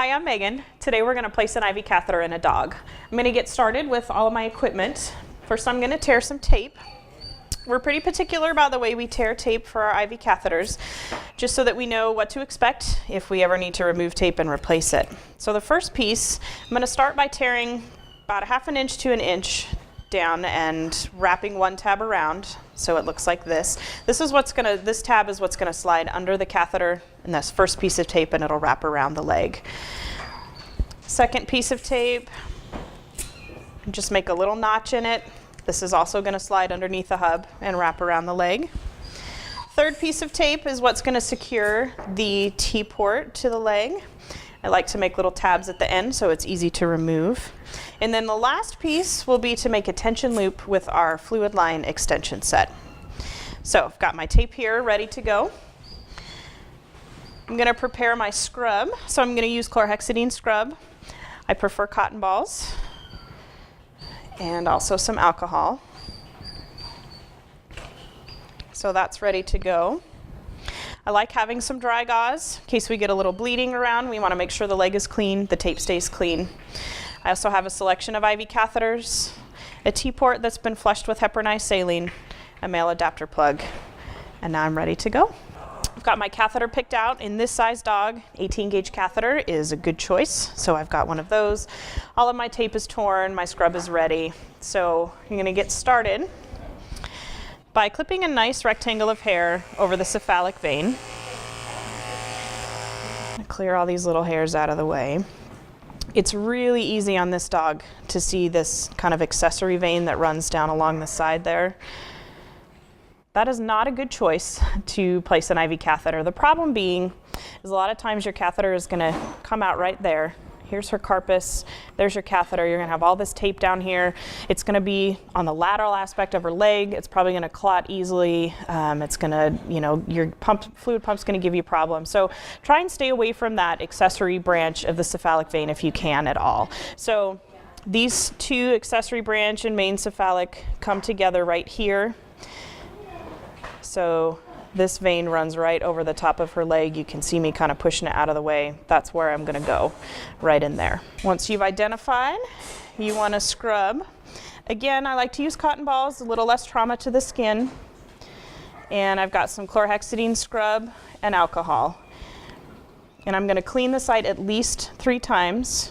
Hi, I'm Megan. Today we're going to place an IV catheter in a dog. I'm going to get started with all of my equipment. First I'm going to tear some tape. We're pretty particular about the way we tear tape for our IV catheters, just so that we know what to expect if we ever need to remove tape and replace it. So the first piece, I'm going to start by tearing about 1/2 inch to 1 inch down and wrapping one tab around so it looks like this. This tab is what's gonna slide under the catheter in this first piece of tape, and it'll wrap around the leg. Second piece of tape, just make a little notch in it. This is also gonna slide underneath the hub and wrap around the leg. Third piece of tape is what's gonna secure the T-port to the leg. I like to make little tabs at the end so it's easy to remove. And then the last piece will be to make a tension loop with our fluid line extension set. So I've got my tape here ready to go. I'm going to prepare my scrub. So I'm going to use chlorhexidine scrub. I prefer cotton balls and also some alcohol. So that's ready to go. I like having some dry gauze in case we get a little bleeding around. We want to make sure the leg is clean, the tape stays clean. I also have a selection of IV catheters, a T-port that's been flushed with heparinized saline, a male adapter plug, and now I'm ready to go. I've got my catheter picked out. In this size dog, 18 gauge catheter is a good choice, so I've got one of those. All of my tape is torn, my scrub is ready. So you're going to get started by clipping a nice rectangle of hair over the cephalic vein. Clear all these little hairs out of the way. It's really easy on this dog to see this kind of accessory vein that runs down along the side there. That is not a good choice to place an IV catheter. The problem being is a lot of times your catheter is going to come out right there. Here's her carpus, there's your catheter. You're gonna have all this tape down here. It's gonna be on the lateral aspect of her leg. It's probably gonna clot easily. It's gonna, your fluid pump's gonna give you problems. So try and stay away from that accessory branch of the cephalic vein if you can at all. So these two, accessory branch and main cephalic, come together right here. So this vein runs right over the top of her leg. You can see me kind of pushing it out of the way. That's where I'm going to go, right in there. Once you've identified, you want to scrub. Again, I like to use cotton balls, a little less trauma to the skin. And I've got some chlorhexidine scrub and alcohol. And I'm going to clean the site at least 3 times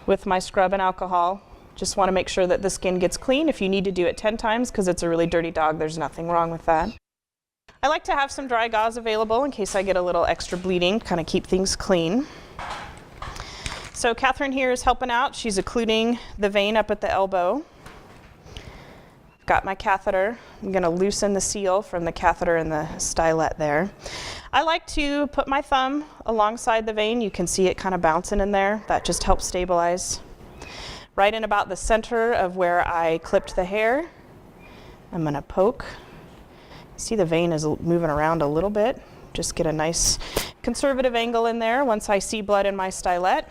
with my scrub and alcohol. Just want to make sure that the skin gets clean. If you need to do it 10 times because it's a really dirty dog, there's nothing wrong with that. I like to have some dry gauze available in case I get a little extra bleeding, kind of keep things clean. So Catherine here is helping out. She's occluding the vein up at the elbow. I've got my catheter. I'm going to loosen the seal from the catheter and the stylet there. I like to put my thumb alongside the vein. You can see it kind of bouncing in there. That just helps stabilize. Right in about the center of where I clipped the hair, I'm going to poke. See the vein is moving around a little bit. Just get a nice conservative angle in there. Once I see blood in my stylet,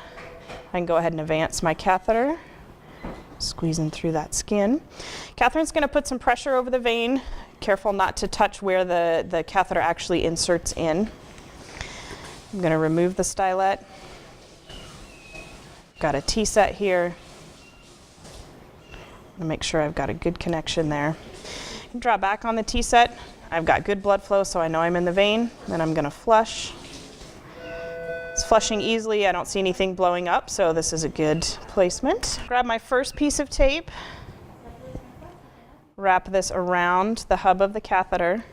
I can go ahead and advance my catheter, squeezing through that skin. Catherine's going to put some pressure over the vein. Careful not to touch where the catheter actually inserts in. I'm going to remove the stylet. Got a T-set here. Make sure I've got a good connection there. Draw back on the T-set. I've got good blood flow, so I know I'm in the vein. Then I'm going to flush. It's flushing easily. I don't see anything blowing up, so this is a good placement. Grab my first piece of tape. Wrap this around the hub of the catheter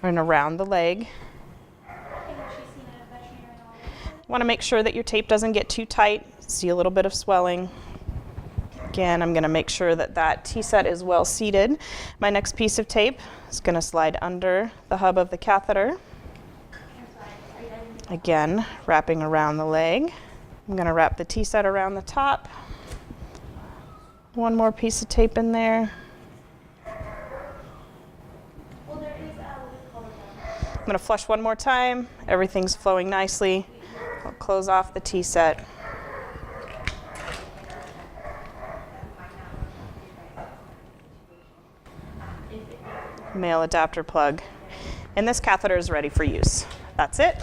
and around the leg. Want to make sure that your tape doesn't get too tight. See a little bit of swelling. Again, I'm going to make sure that that T-set is well seated. My next piece of tape is going to slide under the hub of the catheter. Again, wrapping around the leg. I'm going to wrap the T-set around the top. One more piece of tape in there. I'm going to flush one more time. Everything's flowing nicely. I'll close off the T-set. Male adapter plug. and this catheter is ready for use. That's it.